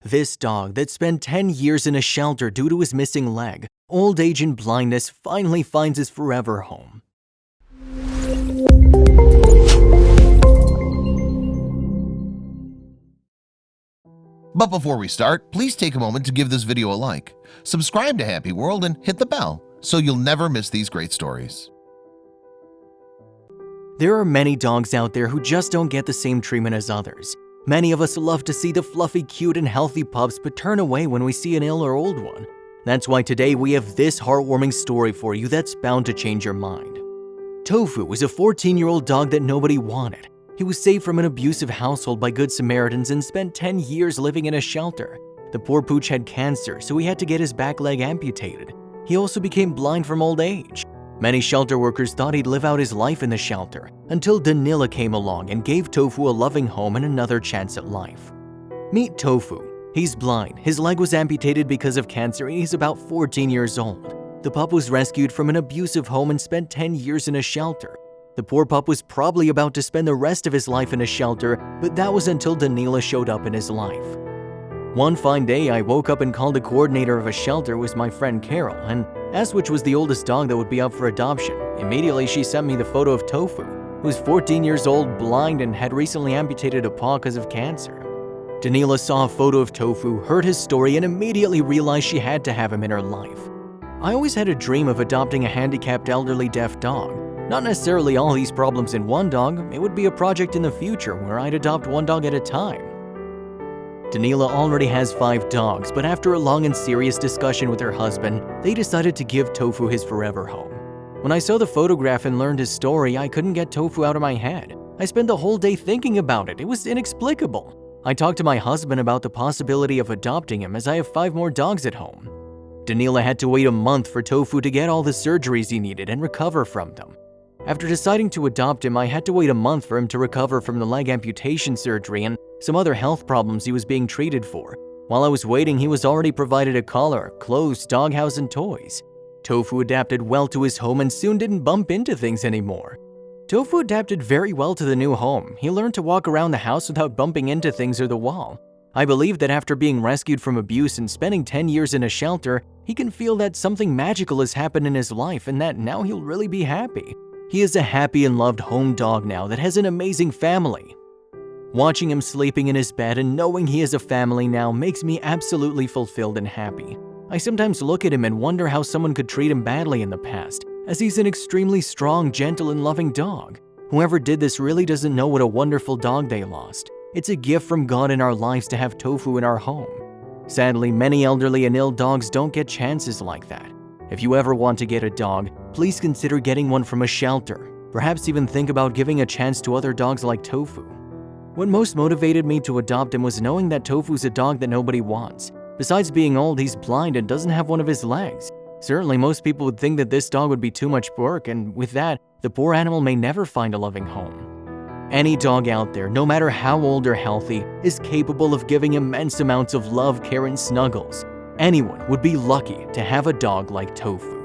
This dog that spent 10 years in a shelter due to his missing leg, old age and blindness finally finds his forever home. But before we start, please take a moment to give this video a like, subscribe to HappyWorld, and hit the bell so you'll never miss these great stories. There are many dogs out there who just don't get the same treatment as others. Many of us love to see the fluffy, cute, and healthy pups but turn away when we see an ill or old one. That's why today we have this heartwarming story for you that's bound to change your mind. Tofu was a 14-year-old dog that nobody wanted. He was saved from an abusive household by Good Samaritans and spent 10 years living in a shelter. The poor pooch had cancer, so he had to get his back leg amputated. He also became blind from old age. Many shelter workers thought he'd live out his life in the shelter until Danila came along and gave Tofu a loving home and another chance at life. Meet Tofu. He's blind, his leg was amputated because of cancer, and he's about 14 years old. The pup was rescued from an abusive home and spent 10 years in a shelter. The poor pup was probably about to spend the rest of his life in a shelter, but that was until Danila showed up in his life. One fine day, I woke up and called the coordinator of a shelter, was my friend Carol, and asked which was the oldest dog that would be up for adoption. Immediately, she sent me the photo of Tofu, who was 14 years old, blind, and had recently amputated a paw because of cancer. Danila saw a photo of Tofu, heard his story, and immediately realized she had to have him in her life. I always had a dream of adopting a handicapped elderly deaf dog. Not necessarily all these problems in one dog, it would be a project in the future where I'd adopt one dog at a time. Danila already has 5 dogs, but after a long and serious discussion with her husband, they decided to give Tofu his forever home. When I saw the photograph and learned his story, I couldn't get Tofu out of my head. I spent the whole day thinking about it. It was inexplicable. I talked to my husband about the possibility of adopting him as I have 5 more dogs at home. Danila had to wait a month for Tofu to get all the surgeries he needed and recover from them. After deciding to adopt him, I had to wait a month for him to recover from the leg amputation surgery and some other health problems he was being treated for. While I was waiting, he was already provided a collar, clothes, doghouse, and toys. Tofu adapted well to his home and soon didn't bump into things anymore. Tofu adapted very well to the new home. He learned to walk around the house without bumping into things or the wall. I believe that after being rescued from abuse and spending 10 years in a shelter, he can feel that something magical has happened in his life and that now he'll really be happy. He is a happy and loved home dog now that has an amazing family. Watching him sleeping in his bed and knowing he has a family now makes me absolutely fulfilled and happy. I sometimes look at him and wonder how someone could treat him badly in the past, as he's an extremely strong, gentle, and loving dog. Whoever did this really doesn't know what a wonderful dog they lost. It's a gift from God in our lives to have Tofu in our home. Sadly, many elderly and ill dogs don't get chances like that. If you ever want to get a dog, please consider getting one from a shelter. Perhaps even think about giving a chance to other dogs like Tofu. What most motivated me to adopt him was knowing that Tofu's a dog that nobody wants. Besides being old, he's blind and doesn't have one of his legs. Certainly, most people would think that this dog would be too much work, and with that, the poor animal may never find a loving home. Any dog out there, no matter how old or healthy, is capable of giving immense amounts of love, care, and snuggles. Anyone would be lucky to have a dog like Tofu.